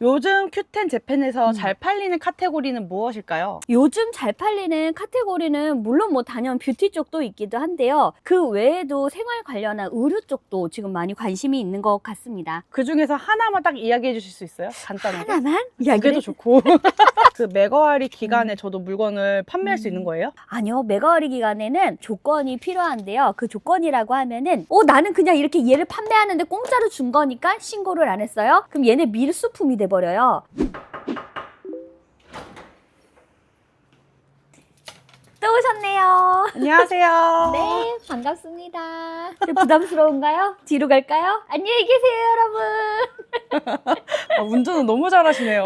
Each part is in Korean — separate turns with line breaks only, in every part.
요즘 큐텐 재팬에서 잘 팔리는 카테고리는 무엇일까요?
요즘 잘 팔리는 카테고리는 물론 뭐 단연 뷰티 쪽도 있기도 한데요. 그 외에도 생활 관련한 의류 쪽도 지금 많이 관심이 있는 것 같습니다.
그 중에서 하나만 딱 이야기해 주실 수 있어요? 간단하게?
하나만?
두 개도
이야기를
좋고. 그 메가와리 기간에 저도 물건을 판매할 수 있는 거예요?
아니요. 메가와리 기간에는 조건이 필요한데요. 그 조건이라고 하면은 나는 그냥 이렇게 얘를 판매하는데 공짜로 준 거니까 신고를 안 했어요. 그럼 얘네 밀수품이 돼버려요. 또 오셨네요.
안녕하세요.
네, 반갑습니다. 부담스러운가요? 뒤로 갈까요? 안녕히 계세요, 여러분.
운전은 너무 잘하시네요.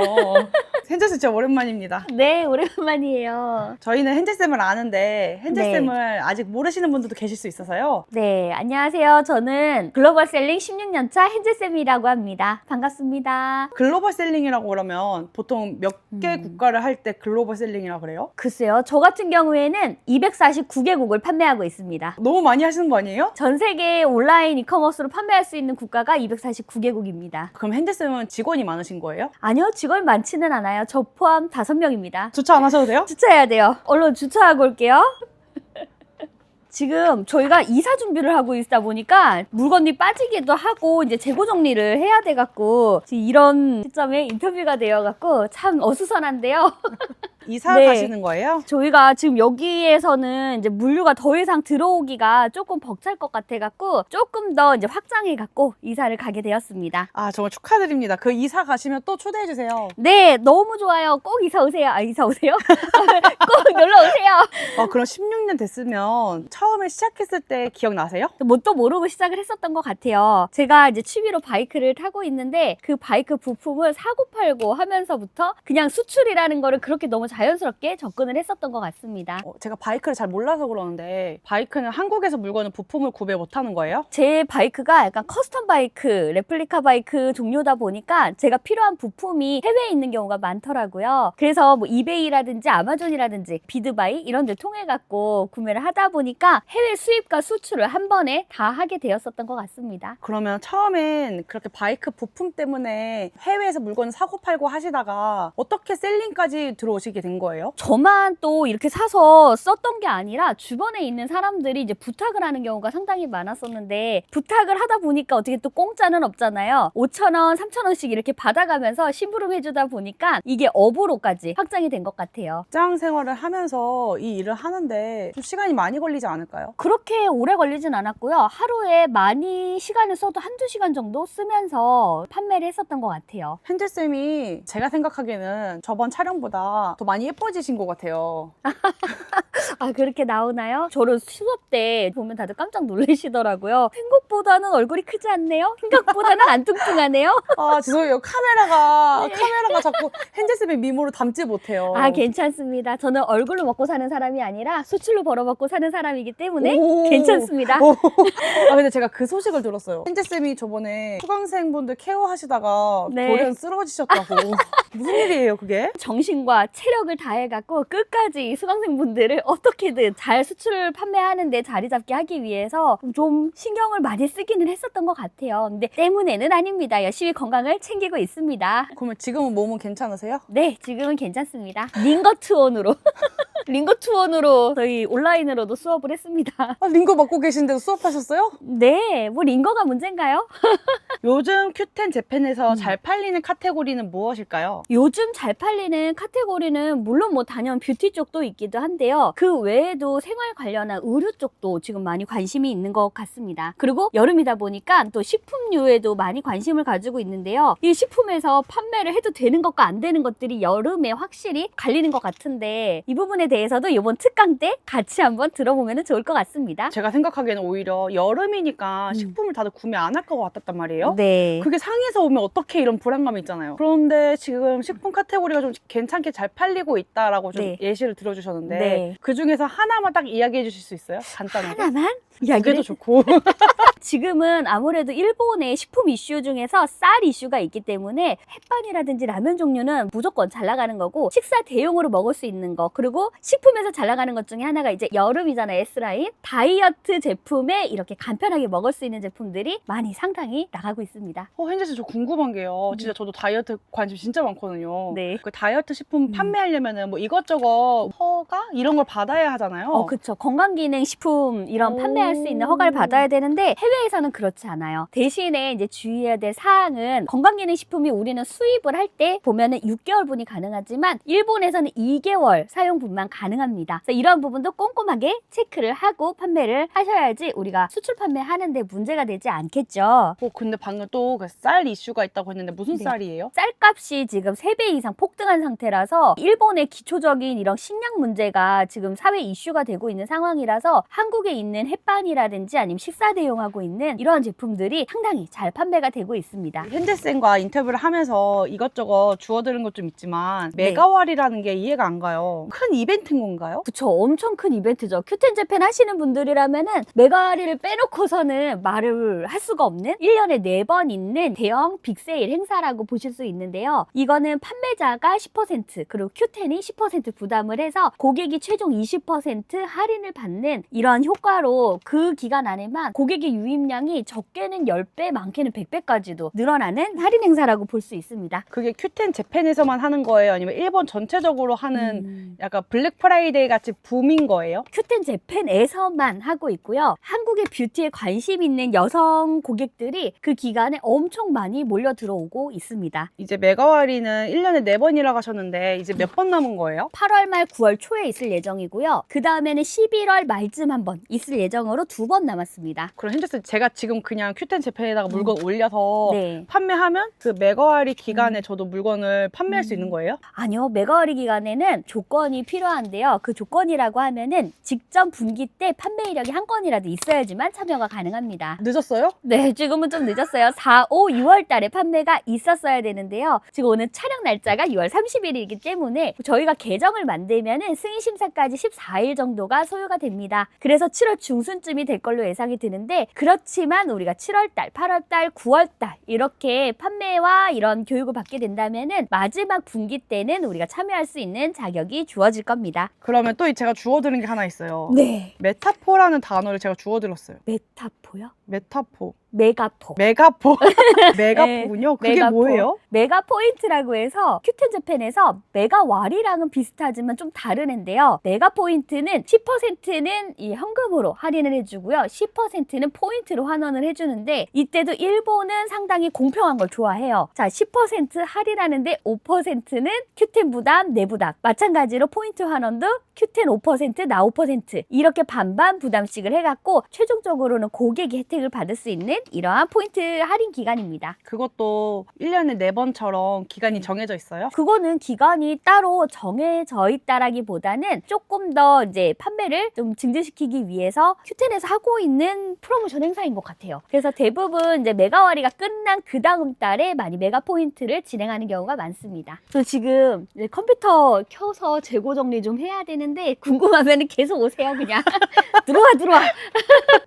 hen젤쌤 진짜 오랜만입니다.
네, 오랜만이에요.
저희는 hen젤쌤을 아는데 hen젤쌤을
네.
아직 모르시는 분들도 계실 수 있어서요.
네, 안녕하세요. 저는 글로벌 셀링 16년차 hen젤쌤이라고 합니다. 반갑습니다.
글로벌 셀링이라고 그러면 보통 몇 개 국가를 할 때 글로벌 셀링이라고 그래요?
글쎄요, 저 같은 경우에는 249개국을 판매하고 있습니다.
너무 많이 하시는 거 아니에요?
전 세계 온라인 이커머스로 판매할 수 있는 국가가 249개국입니다.
그럼 hen젤쌤은 직원이 많으신 거예요?
아니요, 직원 많지는 않아요. 저 포함 5명입니다.
주차 안 하셔도 돼요?
주차해야 돼요. 얼른 주차하고 올게요. 지금 저희가 이사 준비를 하고 있다 보니까 물건이 빠지기도 하고 이제 재고 정리를 해야 돼갖고 이런 시점에 인터뷰가 되어갖고 참 어수선한데요.
이사
네.
가시는 거예요?
저희가 지금 여기에서는 이제 물류가 더 이상 들어오기가 조금 벅찰 것 같아갖고 조금 더 이제 확장해갖고 이사를 가게 되었습니다.
아, 정말 축하드립니다. 그 이사 가시면 또 초대해 주세요.
네, 너무 좋아요. 꼭 이사 오세요. 아, 이사 오세요? 꼭 놀러 오세요.
그럼 16년 됐으면 처음에 시작했을 때 기억나세요?
뭣도 모르고 시작을 했었던 것 같아요. 제가 이제 취미로 바이크를 타고 있는데 그 바이크 부품을 사고팔고 하면서부터 그냥 수출이라는 거를 그렇게 너무 자연스럽게 접근을 했었던 것 같습니다.
제가 바이크를 잘 몰라서 그러는데 바이크는 한국에서 물건은 부품을 구매 못하는 거예요?
제 바이크가 약간 커스텀 바이크, 레플리카 바이크 종류다 보니까 제가 필요한 부품이 해외에 있는 경우가 많더라고요. 그래서 뭐 이베이라든지 아마존이라든지 비드바이 이런 데 통해 갖고 구매를 하다 보니까 해외 수입과 수출을 한 번에 다 하게 되었었던 것 같습니다.
그러면 처음엔 그렇게 바이크 부품 때문에 해외에서 물건 사고 팔고 하시다가 어떻게 셀링까지 들어오시게 된 거예요?
저만 또 이렇게 사서 썼던 게 아니라 주변에 있는 사람들이 이제 부탁을 하는 경우가 상당히 많았었는데 부탁을 하다 보니까 어떻게 또 공짜는 없잖아요. 5,000원, 3,000원씩 이렇게 받아가면서 심부름 해주다 보니까 이게 업으로까지 확장이 된 것 같아요.
직장 생활을 하면서 이 일을 하는데 좀 시간이 많이 걸리지 않을까요?
그렇게 오래 걸리진 않았고요. 하루에 많이 시간을 써도 한두 시간 정도 쓰면서 판매를 했었던 것 같아요.
hen젤쌤이 제가 생각하기에는 저번 촬영보다 더 많이 예뻐지신 것 같아요.
아, 그렇게 나오나요? 저를 수업 때 보면 다들 깜짝 놀라시더라고요. 생각보다는 얼굴이 크지 않네요? 생각보다는 안 뚱뚱하네요?
아, 죄송해요. 카메라가 자꾸 hen젤쌤의 미모를 담지 못해요.
아, 괜찮습니다. 저는 얼굴로 먹고 사는 사람이 아니라 수출로 벌어먹고 사는 사람이기 때문에
오.
괜찮습니다.
근데 제가 그 소식을 들었어요. hen젤쌤이 저번에 수강생분들 케어하시다가
네.
돌연 쓰러지셨다고. 무슨 일이에요, 그게?
정신과 체력을 다해갖고 끝까지 수강생분들을 어떻게든 잘 수출 판매하는데 자리 잡게 하기 위해서 좀 신경을 많이 쓰기는 했었던 것 같아요. 근데 때문에는 아닙니다. 열심히 건강을 챙기고 있습니다.
그러면 지금은 몸은 괜찮으세요?
네, 지금은 괜찮습니다. 링거투원으로 링거투원으로 저희 온라인으로도 수업을 했습니다.
아, 링거 맡고 계신데도 수업하셨어요?
네, 뭐 링거가 문제인가요?
요즘 큐텐 재팬에서 잘 팔리는 카테고리는 무엇일까요?
요즘 잘 팔리는 카테고리는 물론 뭐 단연 뷰티 쪽도 있기도 한데요. 그 외에도 생활 관련한 의류 쪽도 지금 많이 관심이 있는 것 같습니다. 그리고 여름이다 보니까 또 식품류에도 많이 관심을 가지고 있는데요. 이 식품에서 판매를 해도 되는 것과 안 되는 것들이 여름에 확실히 갈리는 것 같은데 이 부분에 대해서도 이번 특강 때 같이 한번 들어보면 좋을 것 같습니다.
제가 생각하기에는 오히려 여름이니까 식품을 다들 구매 안 할 것 같았단 말이에요.
네.
그게 상에서 오면 어떻게 이런 불안감이 있잖아요. 그런데 지금 식품 카테고리가 좀 괜찮게 잘 팔리고 있다라고 좀
네.
예시를 들어주셨는데
네.
그 중에서 하나만 딱 이야기해 주실 수 있어요? 간단하게.
하나만?
그게도 좋고.
지금은 아무래도 일본의 식품 이슈 중에서 쌀 이슈가 있기 때문에 햇반이라든지 라면 종류는 무조건 잘 나가는 거고, 식사 대용으로 먹을 수 있는 거, 그리고 식품에서 잘 나가는 것 중에 하나가 이제 여름이잖아요. S라인 다이어트 제품에 이렇게 간편하게 먹을 수 있는 제품들이 많이 상당히 나가고 있습니다.
현재 씨, 저 궁금한 게요. 진짜 저도 다이어트 관심 진짜 많거든요.
네.
그 다이어트 식품 판매하려면은 뭐 이것저것 허가 이런 걸 받아야 하잖아요.
그쵸. 건강기능식품 이런
오.
판매할 수 있는 허가를 받아야 되는데 해외에서는 그렇지 않아요. 대신에 이제 주의해야 될 사항은 건강기능식품이 우리는 수입을 할 때 보면은 6개월분이 가능하지만 일본에서는 2개월 사용분만 가능합니다. 그래서 이런 부분도 꼼꼼하게 체크를 하고 판매를 하셔야지 우리가 수출 판매하는데 문제가 되지 않겠죠.
근데 방금 또 그 쌀 이슈가 있다고 했는데 무슨
네.
쌀이에요?
쌀값이 지금 3배 이상 폭등한 상태라서 일본의 기초적인 이런 식량 문제가 지금 사회 이슈가 되고 있는 상황이라서 한국에 있는 햇반이라든지 아니면 식사 대용하고 있는 이러한 제품들이 상당히 잘 판매가 되고 있습니다.
현대쌤과 인터뷰를 하면서 이것저것 주워들은 것 좀 있지만
네.
메가월이라는 게 이해가 안 가요. 큰 이벤트인 건가요?
그쵸. 엄청 큰 이벤트죠. 큐텐 재팬 하시는 분들이라면은 메가리를 빼놓고서는 말을 할 수가 없는 1년에 4번 있는 대형 빅세일 행사라고 보실 수 있는데요. 이거는 판매자가 10% 그리고 큐텐이 10% 부담을 해서 고객이 최종 20% 할인을 받는 이러한 효과로 그 기간 안에만 고객의 유입량이 적게는 10배, 많게는 100배까지도 늘어나는 할인 행사라고 볼 수 있습니다.
그게 큐텐 재팬에서만 하는 거예요? 아니면 일본 전체적으로 하는 약간 블랙 프라이데이 같이 붐인 거예요?
큐텐 재팬에서만 하고 있고요. 한국의 뷰티에 관심 있는 여성 고객들이 그 기간에 엄청 많이 몰려 들어오고 있습니다.
이제 메가월이는 1년에 4번이라고 하셨는데 이제 몇 번 남은 거예요?
8월 말 9월 초에 있을 예정이고요. 그 다음에는 11월 말쯤 한번 있을 예정으로 2번 남았습니다.
그럼 현재쌤, 제가 지금 그냥 큐텐 재팬에다가 물건 올려서
네.
판매하면 그 메가월이 기간에 저도 물건을 판매할 수 있는 거예요?
아니요. 메가워리 기간에는 조건이 필요한데요. 그 조건이라고 하면은 직전 분기 때 판매 이력이 한 건이라도 있어야지만 참여가 가능합니다.
늦었어요?
네, 지금은 좀 늦었어요. 4, 5, 6월 달에 판매가 있었어야 되는데요. 지금 오늘 촬영 날짜가 6월 30일이기 때문에 저희가 계정을 만들면은 승인 심사까지 14일 정도가 소요가 됩니다. 그래서 7월 중순쯤이 될 걸로 예상이 드는데, 그렇지만 우리가 7월 달, 8월 달, 9월 달 이렇게 판매와 이런 교육을 받게 된다면은 마지막 분기 때는 우리가 참여할 수 있는 자격이 주어질 겁니다.
그러면 또 제가 주워들은 게 하나 있어요.
네.
메타포라는 단어를 제가 주워들었어요.
메타포요?
메타포.
메가포.
메가포. 메가포군요. 그게
메가포.
뭐예요?
메가 포인트라고 해서 큐텐 재팬에서 메가와리랑은 비슷하지만 좀 다른 앤데요. 메가 포인트는 10%는 이 현금으로 할인을 해주고요. 10%는 포인트로 환원을 해주는데, 이때도 일본은 상당히 공평한 걸 좋아해요. 자, 10% 할인하는데 5%는 큐텐 부담, 내 부담. 마찬가지로 포인트 환원도 큐텐 5%, 나 5% 이렇게 반반 부담씩을 해갖고 최종적으로는 고객이 혜택을 받을 수 있는 이러한 포인트 할인 기간입니다.
그것도 1년에 4번처럼 기간이 정해져 있어요?
그거는 기간이 따로 정해져 있다라기보다는 조금 더 이제 판매를 좀 증대시키기 위해서 큐텐에서 하고 있는 프로모션 행사인 것 같아요. 그래서 대부분 이제 메가와리가 끝난 그 다음 달에 많이 메가 포인트를 진행하는 경우가 많습니다. 저 지금 이제 컴퓨터 켜서 재고 정리 좀 해야 되는데 궁금하면 계속 오세요. 그냥 들어와.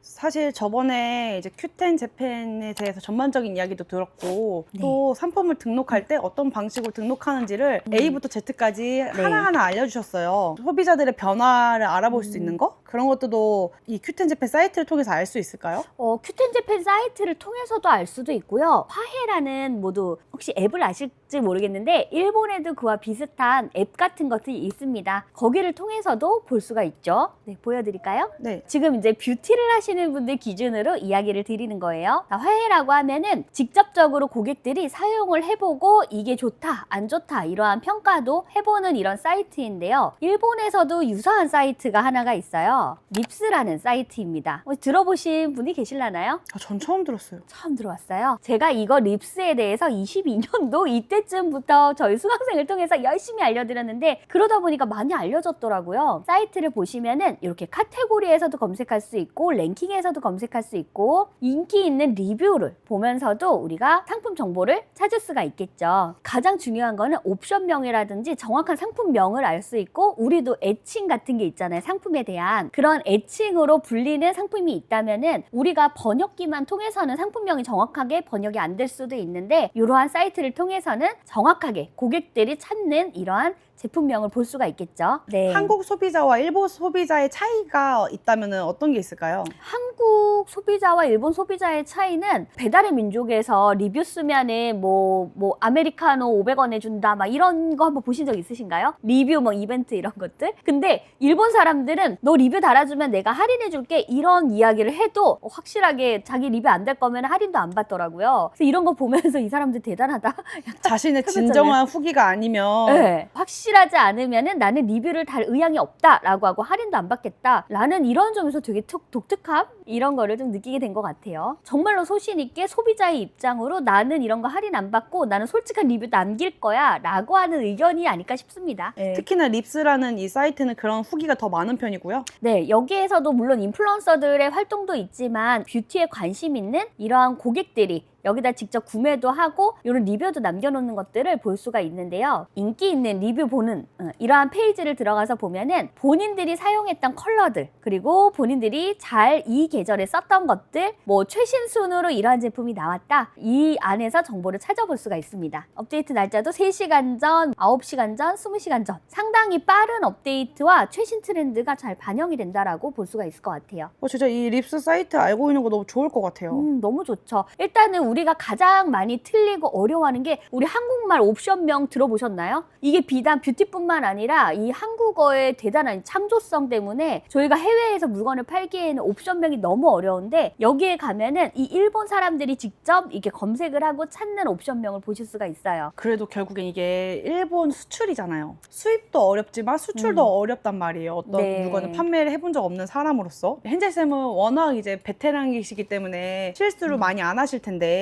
사실 저번에 이제 큐텐 재팬에 대해서 전반적인 이야기도 들었고,
네.
또 상품을 등록할 때 어떤 방식으로 등록하는지를 A부터 Z까지 하나하나 알려주셨어요. 소비자들의 변화를 알아볼 수 있는 거? 그런 것들도 이 큐텐 재팬 사이트를 통해서 알 수 있을까요?
큐텐 재팬 사이트를 통해서도 알 수도 있고요. 화해라는 모두 혹시 앱을 아실지 모르겠는데 일본에도 그와 비슷한 앱 같은 것들이 있습니다. 거기를 통해서도 볼 수가 있죠. 네, 보여드릴까요?
네.
지금 이제 뷰티를 하시는 분들 기준으로 이야기를 드리는 거예요. 화해라고 하면은 직접적으로 고객들이 사용을 해보고 이게 좋다, 안 좋다 이러한 평가도 해보는 이런 사이트인데요. 일본에서도 유사한 사이트가 하나가 있어요. 립스라는 사이트입니다. 들어보신 분이 계실라나요?
전 처음 들었어요.
처음 들어왔어요. 제가 이거 립스에 대해서 22년도 이때 올해쯤부터 저희 수강생을 통해서 열심히 알려드렸는데 그러다 보니까 많이 알려졌더라고요. 사이트를 보시면은 이렇게 카테고리에서도 검색할 수 있고 랭킹에서도 검색할 수 있고 인기 있는 리뷰를 보면서도 우리가 상품 정보를 찾을 수가 있겠죠. 가장 중요한 거는 옵션명이라든지 정확한 상품명을 알 수 있고 우리도 애칭 같은 게 있잖아요. 상품에 대한 그런 애칭으로 불리는 상품이 있다면은 우리가 번역기만 통해서는 상품명이 정확하게 번역이 안 될 수도 있는데 이러한 사이트를 통해서는 정확하게 고객들이 찾는 이러한 제품명을 볼 수가 있겠죠. 네.
한국 소비자와 일본 소비자의 차이가 있다면 어떤 게 있을까요?
한국 소비자와 일본 소비자의 차이는 배달의 민족에서 리뷰 쓰면은 뭐 아메리카노 500원에 준다 막 이런 거 한번 보신 적 있으신가요? 리뷰 뭐 이벤트 이런 것들. 근데 일본 사람들은 너 리뷰 달아주면 내가 할인해 줄게 이런 이야기를 해도 확실하게 자기 리뷰 안 될 거면 할인도 안 받더라고요. 그래서 이런 거 보면서 이 사람들 대단하다.
자신의 진정한 후기가 아니면
네. 확실하지 않으면은 나는 리뷰를 달 의향이 없다라고 하고 할인도 안 받겠다라는 이런 점에서 되게 독특함 이런 거를 좀 느끼게 된 것 같아요. 정말로 소신 있게 소비자의 입장으로 나는 이런 거 할인 안 받고 나는 솔직한 리뷰 남길 거야 라고 하는 의견이 아닐까 싶습니다. 네.
특히나 립스라는 이 사이트는 그런 후기가 더 많은 편이고요.
네, 여기에서도 물론 인플루언서들의 활동도 있지만 뷰티에 관심 있는 이러한 고객들이 여기다 직접 구매도 하고 이런 리뷰도 남겨놓는 것들을 볼 수가 있는데요. 인기 있는 리뷰 보는 이러한 페이지를 들어가서 보면은 본인들이 사용했던 컬러들 그리고 본인들이 잘 이 계절에 썼던 것들 뭐 최신 순으로 이러한 제품이 나왔다. 이 안에서 정보를 찾아볼 수가 있습니다. 업데이트 날짜도 3시간 전, 9시간 전, 20시간 전 상당히 빠른 업데이트와 최신 트렌드가 잘 반영이 된다라고 볼 수가 있을 것 같아요.
진짜 이 립스 사이트 알고 있는 거 너무 좋을 것 같아요.
너무 좋죠. 일단은 우리가 가장 많이 틀리고 어려워하는 게 우리 한국말 옵션명 들어보셨나요? 이게 비단 뷰티뿐만 아니라 이 한국어의 대단한 창조성 때문에 저희가 해외에서 물건을 팔기에는 옵션명이 너무 어려운데 여기에 가면은 이 일본 사람들이 직접 이렇게 검색을 하고 찾는 옵션명을 보실 수가 있어요.
그래도 결국엔 이게 일본 수출이잖아요. 수입도 어렵지만 수출도 어렵단 말이에요. 어떤
네.
물건을 판매를 해본 적 없는 사람으로서. 헨젤쌤은 워낙 이제 베테랑이시기 때문에 실수를 많이 안 하실 텐데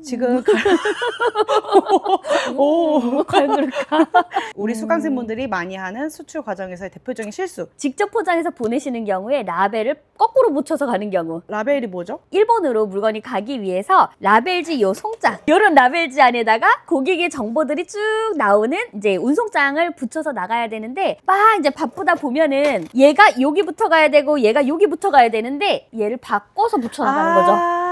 지금
오, 걸그럴까?
우리 수강생분들이 많이 하는 수출 과정에서의 대표적인 실수.
직접 포장해서 보내시는 경우에 라벨을 거꾸로 붙여서 가는 경우.
라벨이 뭐죠?
일본으로 물건이 가기 위해서 라벨지 요 송장 요런 라벨지 안에다가 고객의 정보들이 쭉 나오는 이제 운송장을 붙여서 나가야 되는데 막 이제 바쁘다 보면은 얘가 여기부터 가야 되고 얘가 여기부터 가야 되는데 얘를 바꿔서 붙여 나가는 거죠.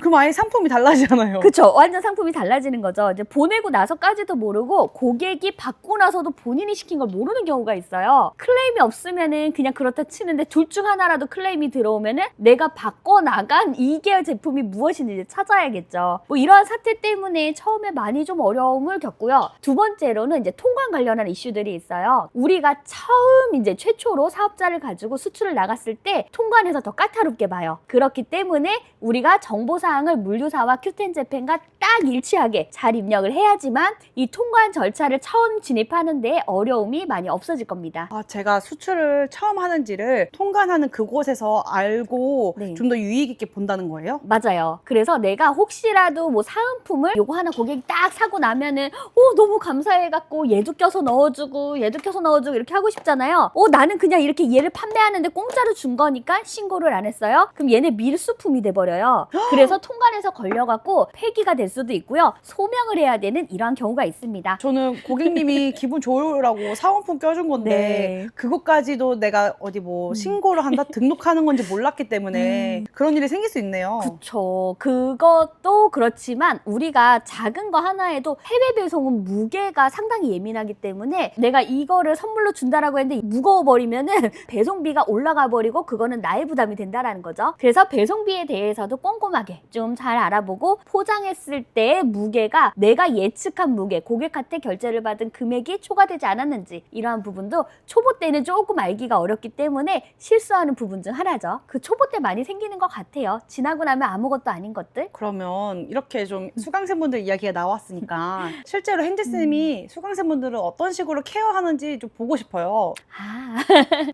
그럼 아예 상품이 달라지잖아요.
그쵸. 완전 상품이 달라지는 거죠. 이제 보내고 나서까지도 모르고 고객이 받고 나서도 본인이 시킨 걸 모르는 경우가 있어요. 클레임이 없으면은 그냥 그렇다 치는데 둘 중 하나라도 클레임이 들어오면은 내가 바꿔 나간 이 계열 제품이 무엇인지 찾아야겠죠. 뭐 이러한 사태 때문에 처음에 많이 좀 어려움을 겪고요. 두 번째로는 이제 통관 관련한 이슈들이 있어요. 우리가 처음 이제 최초로 사업자를 가지고 수출을 나갔을 때 통관에서 더 까다롭게 봐요. 그렇기 때문에 우리가 정보사항을 물류사와 큐텐재팬과 딱 일치하게 잘 입력을 해야지만 이 통관 절차를 처음 진입하는데 어려움이 많이 없어질 겁니다.
제가 수출을 처음 하는지를 통관하는 그곳에서 알고
네.
좀 더 유익 있게 본다는 거예요?
맞아요. 그래서 내가 혹시라도 뭐 사은품을 요거 하나 고객이 딱 사고 나면은 너무 감사해갖고 얘도 껴서 넣어주고 얘도 껴서 넣어주고 이렇게 하고 싶잖아요. 나는 그냥 이렇게 얘를 판매하는데 공짜로 준 거니까 신고를 안 했어요. 그럼 얘네 밀수품이 돼버려요. 그래서 통관에서 걸려갖고 폐기가 될 수도 있고요. 소명을 해야 되는 이러한 경우가 있습니다.
저는 고객님이 기분 좋으라고 사은품 껴준 건데
네.
그것까지도 내가 어디 뭐 신고를 한다 등록하는 건지 몰랐기 때문에 그런 일이 생길 수 있네요.
그쵸. 그것도 그렇지만 우리가 작은 거 하나에도 해외 배송은 무게가 상당히 예민하기 때문에 내가 이거를 선물로 준다라고 했는데 무거워 버리면은 배송비가 올라가 버리고 그거는 나의 부담이 된다라는 거죠. 그래서 배송비에 대해서도 꼼꼼하게 좀 잘 알아보고 포장했을 때 무게가 내가 예측한 무게, 고객한테 결제를 받은 금액이 초과되지 않았는지 이러한 부분도 초보 때는 조금 알기가 어렵기 때문에 실수하는 부분 중 하나죠. 그 초보 때 많이 생기는 것 같아요. 지나고 나면 아무것도 아닌 것들.
그러면 이렇게 좀 수강생분들 이야기가 나왔으니까 실제로 헨젤쌤이 수강생분들을 어떤 식으로 케어하는지 좀 보고 싶어요.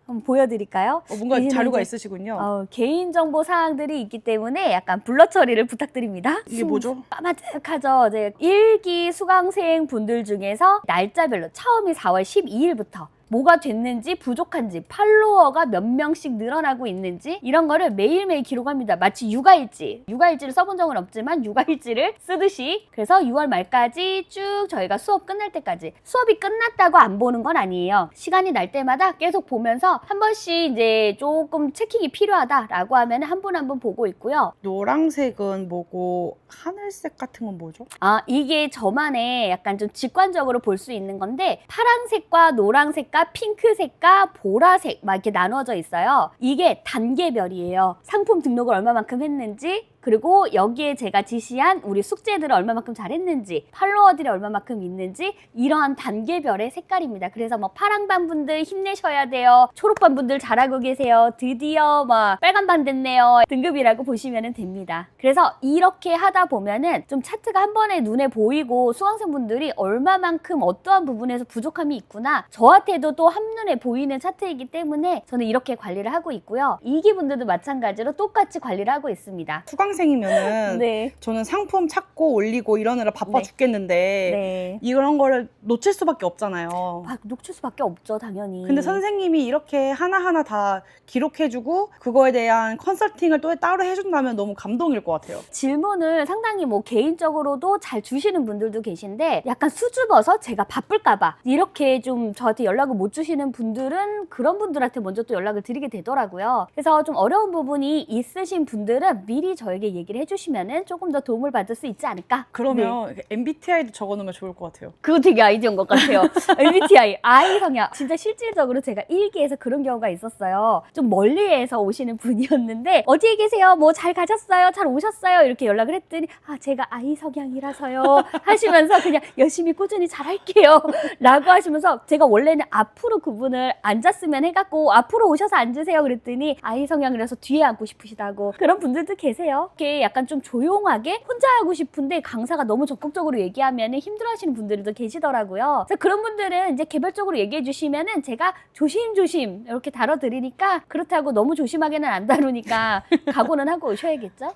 한번 보여드릴까요?
뭔가 자료가 있으시군요.
개인정보 사항들이 있기 때문에 약간 블러 처리를 부탁드립니다.
이게 뭐죠?
까마득하죠. 이제 1기 수강생 분들 중에서 날짜별로 처음이 4월 12일부터 뭐가 됐는지 부족한지 팔로워가 몇 명씩 늘어나고 있는지 이런 거를 매일매일 기록합니다. 마치 육아일지를 써본 적은 없지만 육아일지를 쓰듯이 그래서 6월 말까지 쭉 저희가 수업 끝날 때까지 수업이 끝났다고 안 보는 건 아니에요. 시간이 날 때마다 계속 보면서 한 번씩 이제 조금 체킹이 필요하다라고 하면 한 분 한 분 보고 있고요.
노란색은 뭐고 하늘색 같은 건 뭐죠?
이게 저만의 약간 좀 직관적으로 볼 수 있는 건데 파란색과 노란색과 핑크색과 보라색 막 이렇게 나눠져 있어요. 이게 단계별이에요. 상품 등록을 얼마만큼 했는지 그리고 여기에 제가 지시한 우리 숙제들을 얼마만큼 잘했는지 팔로워들이 얼마만큼 있는지 이러한 단계별의 색깔입니다. 그래서 뭐 파랑반 분들 힘내셔야 돼요. 초록반 분들 잘하고 계세요. 드디어 막 빨간반 됐네요. 등급이라고 보시면 됩니다. 그래서 이렇게 하다 보면은 좀 차트가 한 번에 눈에 보이고 수강생분들이 얼마만큼 어떠한 부분에서 부족함이 있구나 저한테도 또 한눈에 보이는 차트이기 때문에 저는 이렇게 관리를 하고 있고요. 2기 분들도 마찬가지로 똑같이 관리를 하고 있습니다.
수강생이면은
네.
저는 상품 찾고 올리고 이러느라 바빠
네.
죽겠는데
네.
이런 거를 놓칠 수밖에 없잖아요.
놓칠 수밖에 없죠, 당연히.
근데 선생님이 이렇게 하나하나 다 기록해주고 그거에 대한 컨설팅을 또 따로 해준다면 너무 감동일 것 같아요.
질문을 상당히 뭐 개인적으로도 잘 주시는 분들도 계신데 약간 수줍어서 제가 바쁠까봐 이렇게 좀 저한테 연락을 못 주시는 분들은 그런 분들한테 먼저 또 연락을 드리게 되더라고요. 그래서 좀 어려운 부분이 있으신 분들은 미리 저에게 얘기를 해주시면 조금 더 도움을 받을 수 있지 않을까?
그러면 MBTI도 적어놓으면 좋을 것 같아요.
그거 되게 아이디어인 것 같아요. MBTI, I 성향. 진짜 실질적으로 제가 1기에서 그런 경우가 있었어요. 좀 멀리에서 오시는 분이었는데 어디에 계세요? 뭐 잘 가셨어요? 잘 오셨어요? 이렇게 연락을 했더니 제가 I 성향이라서요 하시면서 그냥 열심히 꾸준히 잘할게요 라고 하시면서 제가 원래는 앞으로 그분을 앉았으면 해갖고 앞으로 오셔서 앉으세요 그랬더니 I 성향이라서 뒤에 앉고 싶으시다고 그런 분들도 계세요. 이렇게 약간 좀 조용하게 혼자 하고 싶은데 강사가 너무 적극적으로 얘기하면 힘들어하시는 분들도 계시더라고요. 그래서 그런 분들은 이제 개별적으로 얘기해 주시면은 제가 조심조심 이렇게 다뤄드리니까 그렇다고 너무 조심하게는 안 다루니까 각오는 하고 오셔야겠죠?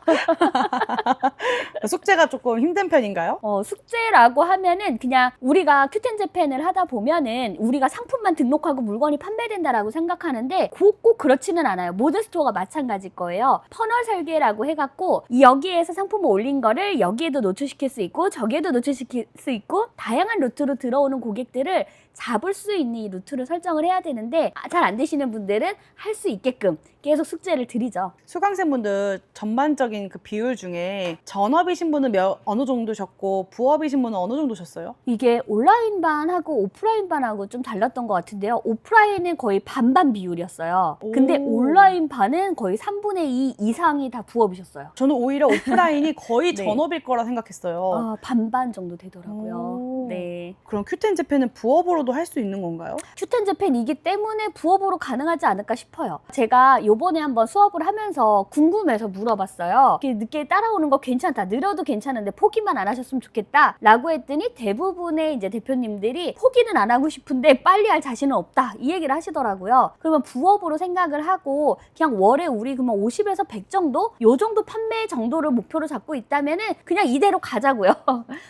숙제가 조금 힘든 편인가요?
숙제라고 하면은 그냥 우리가 큐텐재팬을 하다 보면은 우리가 상품만 등록하고 물건이 판매된다라고 생각하는데 꼭 그렇지는 않아요. 모든 스토어가 마찬가지일 거예요. 퍼널 설계라고 해갖고 여기에서 상품을 올린 거를 여기에도 노출시킬 수 있고 저기에도 노출시킬 수 있고 다양한 루트로 들어오는 고객들을 잡을 수 있는 이 루트를 설정을 해야 되는데 잘 안 되시는 분들은 할 수 있게끔 계속 숙제를 드리죠.
수강생분들 전반적인 그 비율 중에 전업이신 분은 어느 정도셨고 부업이신 분은 어느 정도셨어요?
이게 온라인반하고 오프라인반하고 좀 달랐던 것 같은데요. 오프라인은 거의 반반 비율이었어요. 근데 온라인반은 거의 3분의 2 이상이 다 부업이셨어요.
저는 오히려 오프라인이 거의
네.
전업일 거라 생각했어요.
반반 정도 되더라고요. 네.
그럼 큐텐재팬은 부업으로도 할 수 있는 건가요?
큐텐재팬이기 때문에 부업으로 가능하지 않을까 싶어요. 제가 요번에 한번 수업을 하면서 궁금해서 물어봤어요. 이렇게 늦게 따라오는 거 괜찮다. 느려도 괜찮은데 포기만 안 하셨으면 좋겠다. 라고 했더니 대부분의 이제 대표님들이 포기는 안 하고 싶은데 빨리 할 자신은 없다. 이 얘기를 하시더라고요. 그러면 부업으로 생각을 하고 그냥 월에 우리 그러면 50에서 100 정도? 요 정도 판매 정도를 목표로 잡고 있다면은 그냥 이대로 가자고요.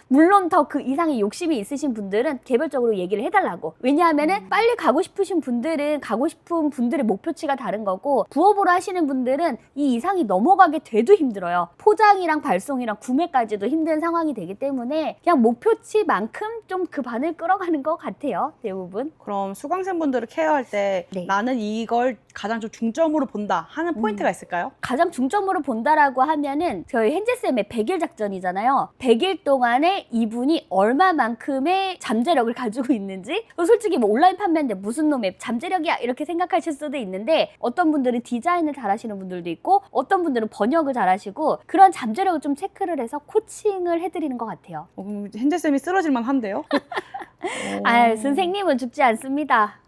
물론 더 그 이상의 욕심이 있으신 분들은 개별적으로 얘기를 해달라고. 왜냐하면은 빨리 가고 싶으신 분들은 가고 싶은 분들의 목표치가 다른 거고 부업으로 하시는 분들은 이 이상이 넘어가게 돼도 힘들어요. 포장이랑 발송이랑 구매까지도 힘든 상황이 되기 때문에 그냥 목표치만큼 좀 그 반을 끌어가는 것 같아요. 대부분.
그럼 수강생분들을 케어할 때
네.
나는 이걸 가장 좀 중점으로 본다 하는 포인트가 있을까요?
가장 중점으로 본다라고 하면은 저희 hen제쌤의 100일 작전이잖아요. 100일 동안에 이분이 얼마만큼의 잠재력을 가지고 있는지 솔직히 뭐 온라인 판매인데 무슨 놈의 잠재력이야 이렇게 생각하실 수도 있는데 어떤 분들은 디자인을 잘하시는 분들도 있고 어떤 분들은 번역을 잘하시고 그런 잠재력을 좀 체크를 해서 코칭을 해드리는 것 같아요.
그럼 hen제쌤이 쓰러질만 한데요?
선생님은 죽지 않습니다.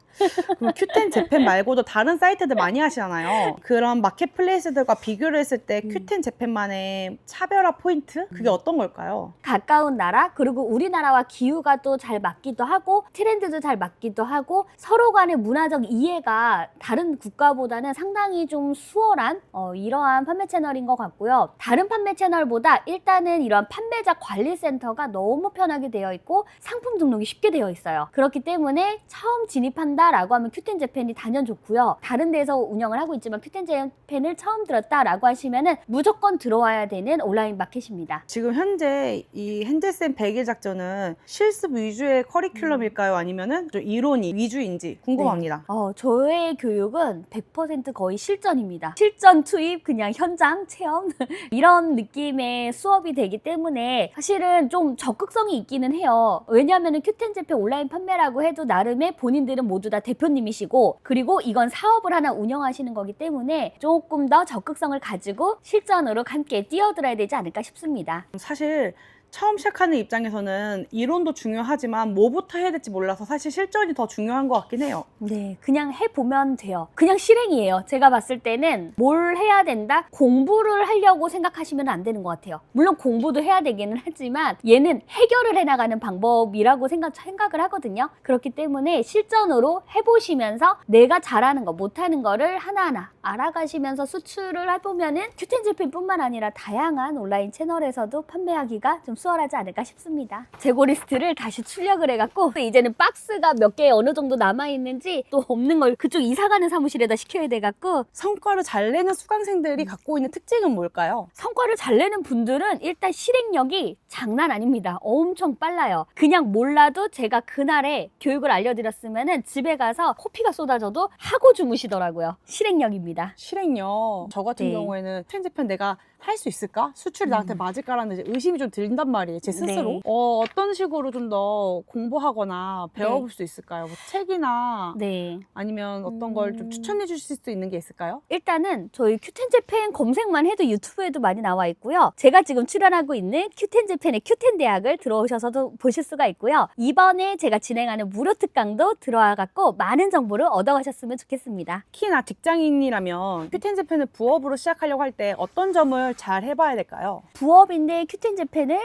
그럼 큐텐 재팬 말고도 다른 사이트들 많이 하시잖아요. 그런 마켓플레이스들과 비교를 했을 때 큐텐 재팬만의 차별화 포인트? 그게 어떤 걸까요?
가까운 나라, 그리고 우리나라와 기후가 또 잘 맞기도 하고 트렌드도 잘 맞기도 하고 서로 간의 문화적 이해가 다른 국가보다는 상당히 좀 수월한 이러한 판매 채널인 것 같고요. 다른 판매 채널보다 일단은 이러한 판매자 관리센터가 너무 편하게 되어 있고 상품 등록이 쉽게 되어 있어요. 그렇기 때문에 처음 진입한다라고 하면 큐텐 재팬이 단연 좋고요. 다른 데서 운영을 하고 있지만 큐텐 재팬을 처음 들었다라고 하시면은 무조건 들어와야 되는 온라인 마켓입니다.
지금 현재 이 핸들쌤 100일 작전은 실습 위주의 커리큘럼일까요? 아니면은 좀 이론이 위주인지 궁금합니다.
저의 교육은 100% 거의 실전입니다. 실전 투입, 그냥 현장 체험 이런 느낌의 수업이 되기 때문에 사실은 좀 적극성이 있기는 해요. 왜냐하면 큐텐 재팬 온라인 판매라고 해도 나름의 본인들은 모두 다 대표님이시고 그리고 이건 사업을 하나 운영하시는 거기 때문에 조금 더 적극성을 가지고 실전으로 함께 뛰어들어야 되지 않을까 싶습니다.
사실 처음 시작하는 입장에서는 이론도 중요하지만 뭐부터 해야 될지 몰라서 사실 실전이 더 중요한 것 같긴 해요.
네, 그냥 해보면 돼요. 그냥 실행이에요. 제가 봤을 때는 뭘 해야 된다? 공부를 하려고 생각하시면 안 되는 것 같아요. 물론 공부도 해야 되기는 하지만 얘는 해결을 해나가는 방법이라고 생각을 하거든요. 그렇기 때문에 실전으로 해보시면서 내가 잘하는 거, 못하는 거를 하나하나 알아가시면서 수출을 해보면은 큐텐 재팬뿐만 아니라 다양한 온라인 채널에서도 판매하기가 좀 수월하지 않을까 싶습니다. 재고 리스트를 다시 출력을 해갖고 이제는 박스가 몇 개 어느 정도 남아있는지 또 없는 걸 그쪽 이사가는 사무실에다 시켜야 돼갖고
성과를 잘 내는 수강생들이 갖고 있는 특징은 뭘까요?
성과를 잘 내는 분들은 일단 실행력이 장난 아닙니다. 엄청 빨라요. 그냥 몰라도 제가 그날에 교육을 알려드렸으면은 집에 가서 코피가 쏟아져도 하고 주무시더라고요. 실행력입니다.
실행력. 저 같은
네.
경우에는 큐텐 내가 할 수 있을까? 수출이 나한테 맞을까라는 이제 의심이 좀 든단 말이에요. 제 스스로.
네.
어떤 식으로 좀 더 공부하거나 배워볼 수 있을까요? 뭐 책이나
네.
아니면 어떤 걸 좀 추천해 주실 수 있는 게 있을까요?
일단은 저희 큐텐 재팬 검색만 해도 유튜브에도 많이 나와 있고요. 제가 지금 출연하고 있는 큐텐 재팬의 큐텐 대학을 들어오셔서도 보실 수가 있고요. 이번에 제가 진행하는 무료 특강도 들어와갖고 많은 정보를 얻어가셨으면 좋겠습니다.
특히나 직장인이라면 큐텐 재팬을 부업으로 시작하려고 할 때 어떤 점을 잘 해봐야 될까요?
부업인데 큐텐 재팬을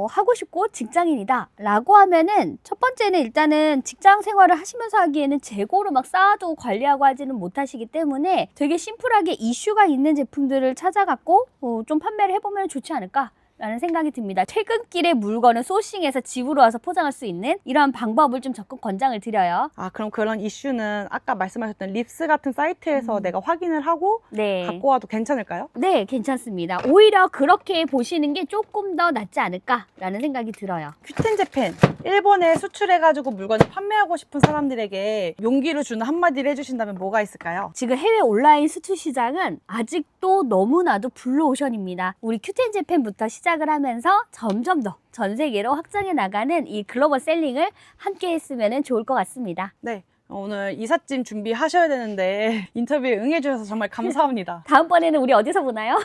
하고 싶고 직장인이다 라고 하면은 첫 번째는 일단은 직장 생활을 하시면서 하기에는 재고를 막 쌓아두고 관리하고 하지는 못하시기 때문에 되게 심플하게 이슈가 있는 제품들을 찾아갖고 좀 판매를 해보면 좋지 않을까 라는 생각이 듭니다. 퇴근길에 물건을 소싱해서 집으로 와서 포장할 수 있는 이러한 방법을 좀 적극 권장을 드려요.
아, 그럼 그런 이슈는 아까 말씀하셨던 립스 같은 사이트에서 내가 확인을 하고
네.
갖고 와도 괜찮을까요?
네, 괜찮습니다. 오히려 그렇게 보시는 게 조금 더 낫지 않을까라는 생각이 들어요.
큐텐 재팬 일본에 수출해가지고 물건을 판매하고 싶은 사람들에게 용기를 주는 한마디를 해주신다면 뭐가 있을까요?
지금 해외 온라인 수출 시장은 아직도 너무나도 블루오션입니다. 우리 큐텐 재팬부터 시작을 하면서 점점 더 전 세계로 확장해 나가는 이 글로벌 셀링을 함께 했으면 좋을 것 같습니다.
네. 오늘 이삿짐 준비하셔야 되는데 인터뷰에 응해주셔서 정말 감사합니다.
다음번에는 우리 어디서 보나요?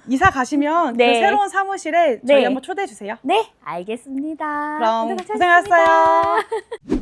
이사 가시면
네.
그 새로운 사무실에 저희
네.
한번 초대해 주세요.
네, 알겠습니다.
그럼
오늘
고생하셨어요.